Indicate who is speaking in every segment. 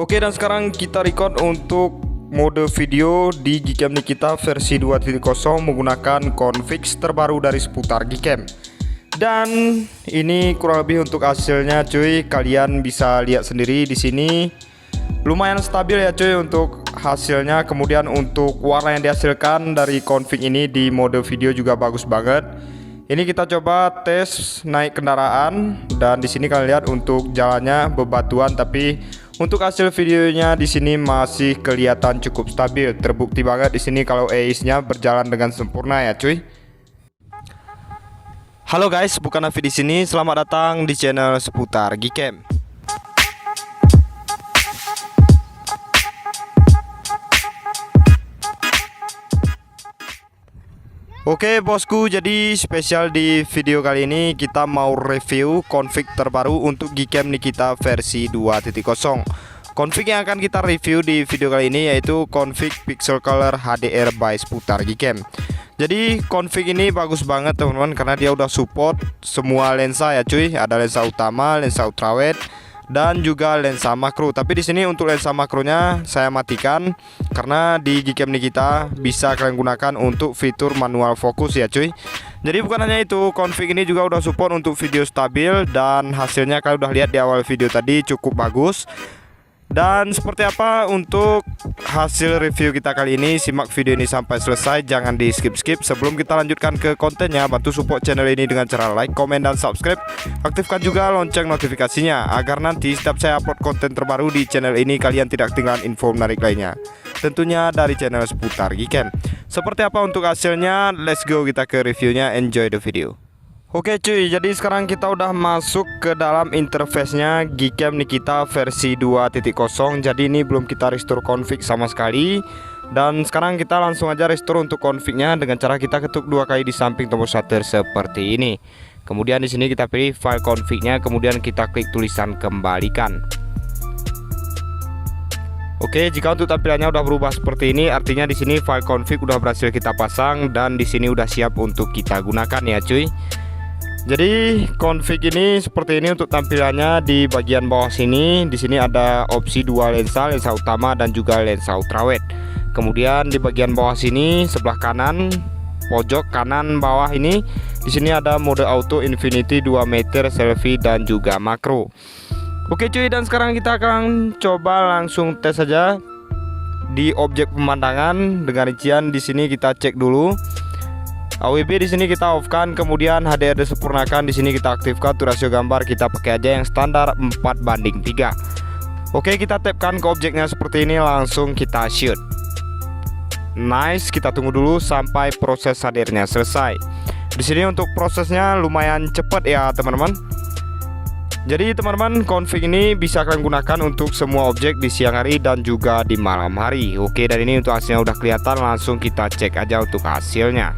Speaker 1: Oke, dan sekarang kita record untuk mode video di Gcam Nikita versi 2.0 menggunakan config terbaru dari seputar Gcam. Dan ini kurang lebih untuk hasilnya cuy, kalian bisa lihat sendiri di sini. Lumayan stabil ya cuy untuk hasilnya. Kemudian untuk warna yang dihasilkan dari config ini di mode video juga bagus banget. Ini kita coba tes naik kendaraan dan di sini kalian lihat untuk jalannya bebatuan, tapi untuk hasil videonya di sini masih kelihatan cukup stabil. Terbukti banget di sini kalau EIS-nya berjalan dengan sempurna ya cuy. Halo guys, bukan Nafi di sini. Selamat datang di channel seputar Gcam. Oke bosku, jadi spesial di video kali ini kita mau review config terbaru untuk Gcam Nikita versi 2.0. Config yang akan kita review di video kali ini yaitu config Pixel Color HDR by seputar Gcam. Jadi config ini bagus banget teman-teman karena dia udah support semua lensa ya cuy. Ada lensa utama, lensa ultrawide, dan juga lensa makro. Tapi di sini untuk lensa makronya saya matikan karena di Gcam Nikita bisa kalian gunakan untuk fitur manual fokus ya cuy. Jadi bukan hanya itu, config ini juga udah support untuk video stabil dan hasilnya kalian udah lihat di awal video tadi cukup bagus. Dan seperti apa untuk hasil review kita kali ini, simak video ini sampai selesai, jangan di skip-skip. Sebelum kita lanjutkan ke kontennya, bantu support channel ini dengan cara like, komen, dan subscribe. Aktifkan juga lonceng notifikasinya agar nanti setiap saya upload konten terbaru di channel ini kalian tidak ketinggalan info menarik lainnya, tentunya dari channel seputar Gcam. Seperti apa untuk hasilnya, let's go kita ke reviewnya, enjoy the video. Oke cuy, jadi sekarang kita udah masuk ke dalam interface-nya Gcam Nikita versi 2.0. Jadi ini belum kita restore config sama sekali. Dan sekarang kita langsung aja restore untuk config-nya dengan cara kita ketuk 2 kali di samping tombol shutter seperti ini. Kemudian di sini kita pilih file config-nya, kemudian kita klik tulisan kembalikan. Oke, jika untuk tampilannya udah berubah seperti ini, artinya di sini file config udah berhasil kita pasang dan di sini udah siap untuk kita gunakan ya cuy. Jadi config ini seperti ini untuk tampilannya. Di bagian bawah sini, di sini ada opsi dua lensa, lensa utama dan juga lensa ultrawide. Kemudian di bagian bawah sini sebelah kanan, pojok kanan bawah ini, di sini ada mode auto, infinity, 2 meter, selfie dan juga makro. Oke cuy, dan sekarang kita akan coba langsung tes saja di objek pemandangan dengan rincian. Di sini kita cek dulu. AWB di sini kita off kan, kemudian HDR disempurnakan, di sini kita aktifkan. Untuk rasio gambar kita pakai aja yang standar 4:3. Oke, kita tapkan ke objeknya seperti ini, langsung kita shoot. Nice, kita tunggu dulu sampai proses HDR-nya selesai. Di sini untuk prosesnya lumayan cepat ya teman-teman. Jadi teman-teman, config ini bisa kalian gunakan untuk semua objek di siang hari dan juga di malam hari. Oke, dan ini untuk hasilnya udah kelihatan, langsung kita cek aja untuk hasilnya.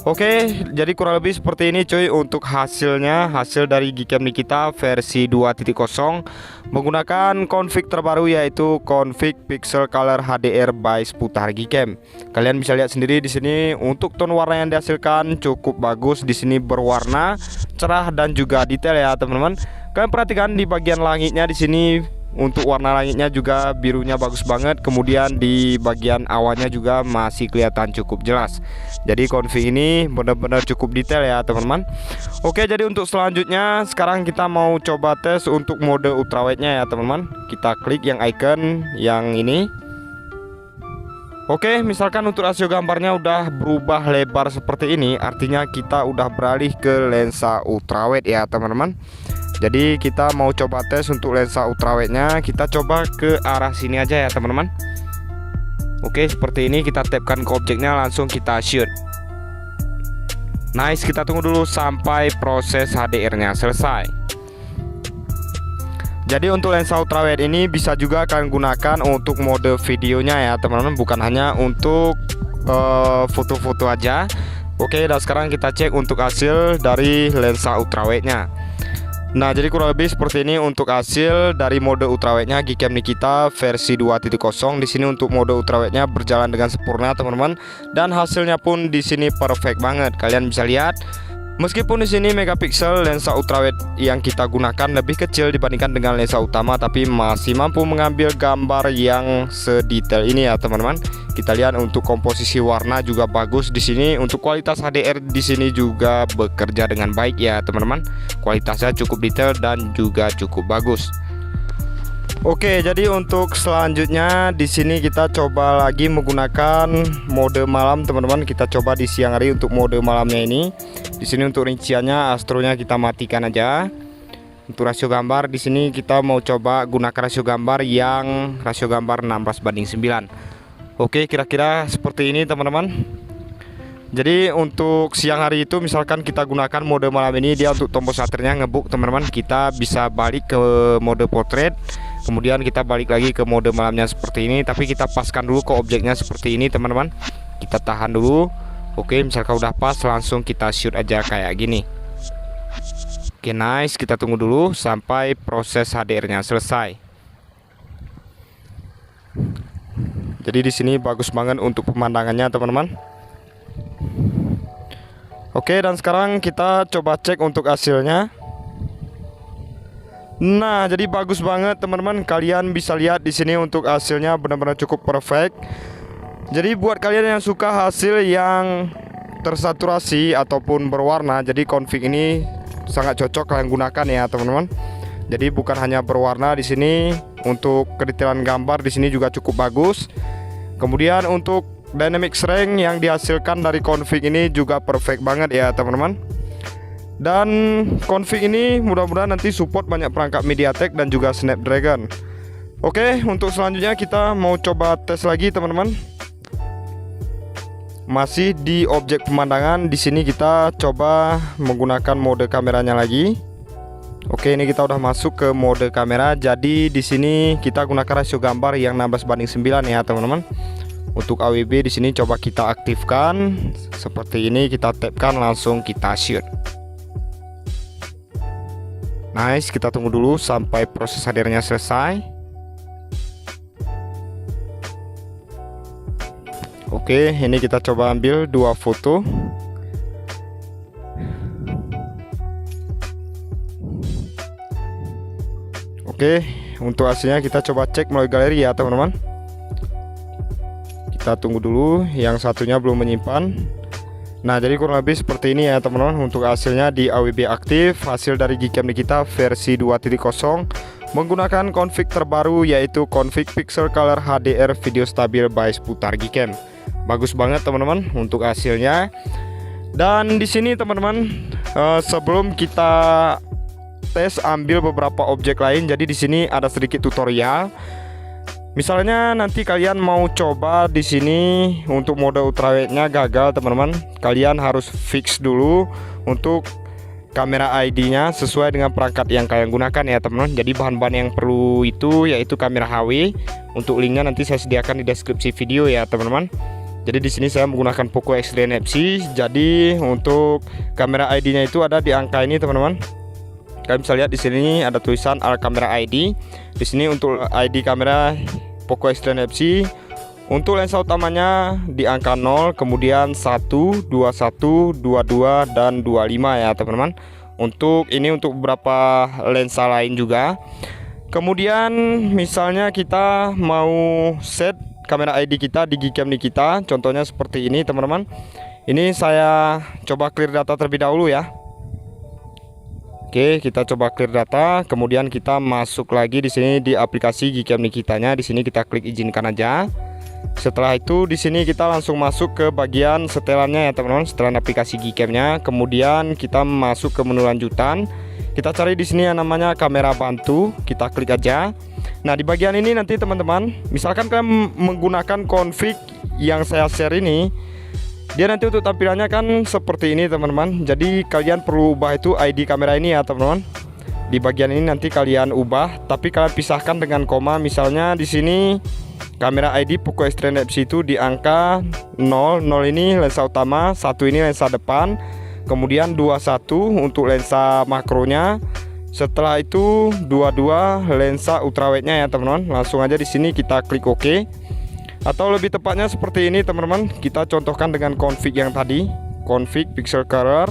Speaker 1: Oke, jadi kurang lebih seperti ini cuy untuk hasilnya. Hasil dari Gcam Nikita versi 2.0 menggunakan config terbaru yaitu config Pixel Color HDR by seputar Gcam. Kalian bisa lihat sendiri di sini untuk tone warna yang dihasilkan cukup bagus. Di sini berwarna cerah dan juga detail ya teman-teman. Kalian perhatikan di bagian langitnya di sini. Untuk warna langitnya juga birunya bagus banget. Kemudian di bagian awannya juga masih kelihatan cukup jelas. Jadi config ini benar-benar cukup detail ya teman-teman. Oke, jadi untuk selanjutnya sekarang kita mau coba tes untuk mode ultrawide-nya ya teman-teman. Kita klik yang icon yang ini. Oke, misalkan untuk rasio gambarnya udah berubah lebar seperti ini, artinya kita udah beralih ke lensa ultrawide ya teman-teman. Jadi kita mau coba tes untuk lensa ultrawide-nya. Kita coba ke arah sini aja ya teman-teman. Oke, seperti ini kita tapkan ke objeknya, langsung kita shoot. Nice, kita tunggu dulu sampai proses HDR-nya selesai. Jadi untuk lensa ultrawide ini bisa juga kalian gunakan untuk mode videonya ya teman-teman, bukan hanya untuk foto-foto aja. Oke, dan sekarang kita cek untuk hasil dari lensa ultrawide-nya. Nah, jadi kurang lebih seperti ini untuk hasil dari mode ultrawide-nya Gcam Nikita versi 2.0. Di sini untuk mode ultrawide-nya berjalan dengan sempurna, teman-teman. Dan hasilnya pun di sini perfect banget. Kalian bisa lihat Meskipun di sini megapiksel lensa ultrawide yang kita gunakan lebih kecil dibandingkan dengan lensa utama, tapi masih mampu mengambil gambar yang sedetail ini ya teman-teman. Kita lihat untuk komposisi warna juga bagus di sini. Untuk kualitas HDR di sini juga bekerja dengan baik ya teman-teman. Kualitasnya cukup detail dan juga cukup bagus. Oke, jadi untuk selanjutnya di sini kita coba lagi menggunakan mode malam teman-teman. Kita coba di siang hari untuk mode malamnya ini. Di sini untuk rinciannya astronya kita matikan aja. Untuk rasio gambar di sini kita mau coba gunakan rasio gambar yang rasio gambar 16:9. Oke, kira-kira seperti ini teman-teman. Jadi untuk siang hari itu misalkan kita gunakan mode malam ini, dia untuk tombol shutternya ngebuk teman-teman. Kita bisa balik ke mode portrait, kemudian kita balik lagi ke mode malamnya seperti ini. Tapi kita paskan dulu ke objeknya seperti ini teman-teman. Kita tahan dulu. Oke, misalkan udah pas langsung kita shoot aja kayak gini. Oke, nice. Kita tunggu dulu sampai proses HDR-nya selesai. Jadi di sini bagus banget untuk pemandangannya teman-teman. Oke, dan sekarang kita coba cek untuk hasilnya. Nah, jadi bagus banget teman-teman. Kalian bisa lihat di sini untuk hasilnya benar-benar cukup perfect. Jadi buat kalian yang suka hasil yang tersaturasi ataupun berwarna, jadi config ini sangat cocok kalian gunakan ya teman-teman. Jadi bukan hanya berwarna di sini, untuk kedetailan gambar di sini juga cukup bagus. Kemudian untuk dynamic range yang dihasilkan dari config ini juga perfect banget ya teman-teman. Dan config ini mudah-mudahan nanti support banyak perangkat MediaTek dan juga Snapdragon. Oke, untuk selanjutnya kita mau coba tes lagi teman-teman. Masih di objek pemandangan, di sini kita coba menggunakan mode kameranya lagi. Oke, ini kita udah masuk ke mode kamera. Jadi di sini kita gunakan rasio gambar yang 16:9 ya teman-teman. Untuk AWB di sini coba kita aktifkan seperti ini, kita tapkan langsung kita shoot. Nice, kita tunggu dulu sampai proses HDR-nya selesai. Oke, ini kita coba ambil 2 foto. Oke, untuk hasilnya kita coba cek melalui galeri ya teman-teman. Kita tunggu dulu, yang satunya belum menyimpan. Nah, jadi kurang lebih seperti ini ya teman-teman. Untuk hasilnya di AWB aktif, hasil dari Gcam kita versi 2.0 menggunakan config terbaru yaitu config Pixel Color HDR Video Stabil by Sputar Gcam. Bagus banget teman-teman untuk hasilnya. Dan di sini teman-teman, sebelum kita tes ambil beberapa objek lain, jadi di sini ada sedikit tutorial. Misalnya nanti kalian mau coba di sini untuk mode ultrawide-nya gagal teman-teman, kalian harus fix dulu untuk kamera ID-nya sesuai dengan perangkat yang kalian gunakan ya teman-teman. Jadi bahan-bahan yang perlu itu yaitu kamera HW. Untuk linknya nanti saya sediakan di deskripsi video ya teman-teman. Jadi di sini saya menggunakan Poco X3 NFC. Jadi untuk kamera ID-nya itu ada di angka ini teman-teman. Kalian bisa lihat di sini ada tulisan Al Camera ID. Di sini untuk ID kamera Poco X3 NFC, untuk lensa utamanya di angka 0, kemudian 1, 21, 22 dan 25 ya teman-teman. Untuk ini untuk beberapa lensa lain juga. Kemudian misalnya kita mau set kamera ID kita di Gcam kita, contohnya seperti ini teman-teman. Ini saya coba clear data terlebih dahulu ya. Oke, kita coba clear data, kemudian kita masuk lagi di sini di aplikasi Gcam kitanya. Di sini kita klik izinkan aja. Setelah itu di sini kita langsung masuk ke bagian setelannya ya teman-teman, setelan aplikasi Gcam-nya. Kemudian kita masuk ke menu lanjutan. Kita cari di sini yang namanya kamera bantu, kita klik aja. Nah, di bagian ini nanti teman-teman, misalkan kalian menggunakan config yang saya share ini, dia nanti untuk tampilannya kan seperti ini teman-teman. Jadi kalian perlu ubah itu ID kamera ini ya teman-teman. Di bagian ini nanti kalian ubah, tapi kalian pisahkan dengan koma. Misalnya di sini kamera ID Poco X3 NFC itu di angka 0. 0 ini lensa utama, 1 ini lensa depan, kemudian 21 untuk lensa makronya. Setelah itu 22 lensa ultrawide-nya ya teman-teman. Langsung aja di sini kita klik OK. Atau lebih tepatnya seperti ini teman-teman. Kita contohkan dengan config yang tadi, config Pixel Color.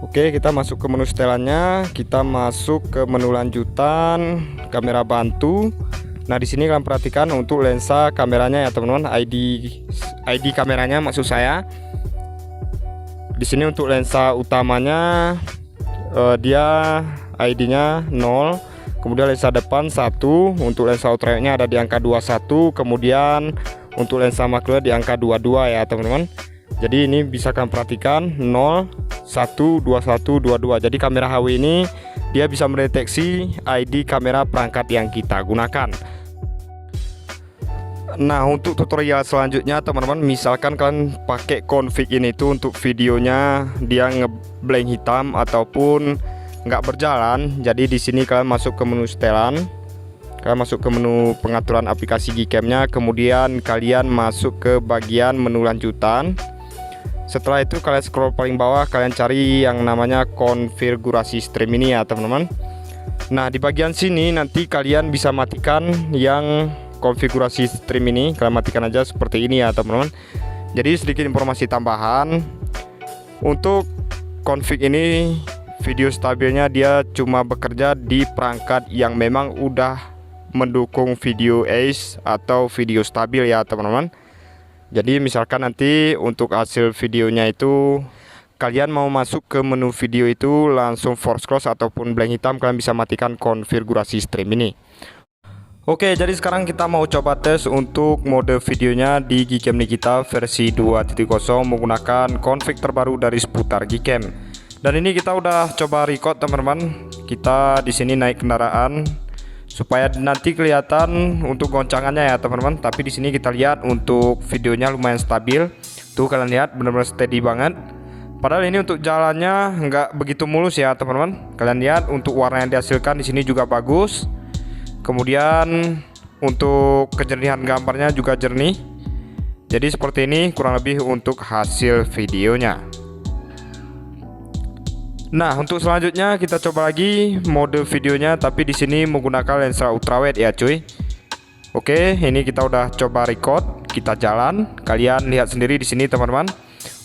Speaker 1: Oke, kita masuk ke menu setelannya, kita masuk ke menu lanjutan, kamera bantu. Nah, di sini kalian perhatikan untuk lensa kameranya ya teman-teman, ID kameranya maksud saya. Di sini untuk lensa utamanya dia ID-nya 0, kemudian lensa depan 1, untuk lensa ultravioletnya ada di angka 21, kemudian untuk lensa makro di angka 22 ya teman-teman. Jadi ini bisa kalian perhatikan 0, 1, 21, 22. Jadi kamera HW ini dia bisa mendeteksi ID kamera perangkat yang kita gunakan. Nah, untuk tutorial selanjutnya teman-teman, misalkan kalian pakai config ini tuh untuk videonya dia ngeblank hitam ataupun nggak berjalan. Jadi di sini kalian masuk ke menu setelan, kalian masuk ke menu pengaturan aplikasi Gcam-nya, kemudian kalian masuk ke bagian menu lanjutan. Setelah itu kalian scroll paling bawah, kalian cari yang namanya konfigurasi stream ini ya teman-teman. Nah, di bagian sini nanti kalian bisa matikan yang konfigurasi stream ini, kalian matikan aja seperti ini ya teman-teman. Jadi sedikit informasi tambahan, untuk config ini video stabilnya dia cuma bekerja di perangkat yang memang udah mendukung video ACE atau video stabil ya teman-teman. Jadi misalkan nanti untuk hasil videonya itu kalian mau masuk ke menu video itu langsung force close ataupun blank hitam, kalian bisa matikan konfigurasi stream ini. Oke, jadi sekarang kita mau coba tes untuk mode videonya di Gcam Nikita versi 2.0 menggunakan config terbaru dari seputar Gcam. Dan ini kita udah coba record teman-teman. Kita di sini naik kendaraan supaya nanti kelihatan untuk goncangannya ya teman-teman. Tapi di sini kita lihat untuk videonya lumayan stabil. Tuh kalian lihat benar-benar steady banget. Padahal ini untuk jalannya nggak begitu mulus ya teman-teman. Kalian lihat untuk warna yang dihasilkan di sini juga bagus. Kemudian untuk kejernihan gambarnya juga jernih. Jadi seperti ini kurang lebih untuk hasil videonya. Nah, untuk selanjutnya kita coba lagi mode videonya, tapi di sini menggunakan lensa ultrawide ya cuy. Oke, ini kita udah coba record, kita jalan. Kalian lihat sendiri di sini teman-teman.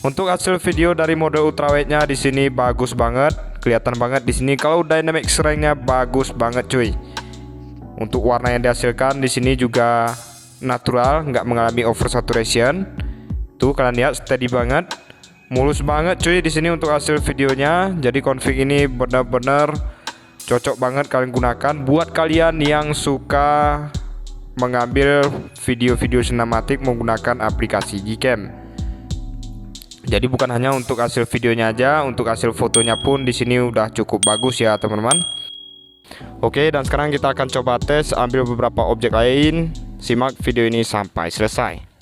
Speaker 1: Untuk hasil video dari mode ultrawide-nya di sini bagus banget, kelihatan banget di sini. Kalau dynamic range-nya bagus banget cuy. Untuk warna yang dihasilkan di sini juga natural, nggak mengalami oversaturation. Tuh kalian lihat steady banget. Mulus banget cuy di sini untuk hasil videonya. Jadi config ini benar-benar cocok banget kalian gunakan buat kalian yang suka mengambil video-video sinematik menggunakan aplikasi Gcam. Jadi bukan hanya untuk hasil videonya aja, untuk hasil fotonya pun di sini udah cukup bagus ya teman-teman. Oke, dan sekarang kita akan coba tes ambil beberapa objek lain. Simak video ini sampai selesai.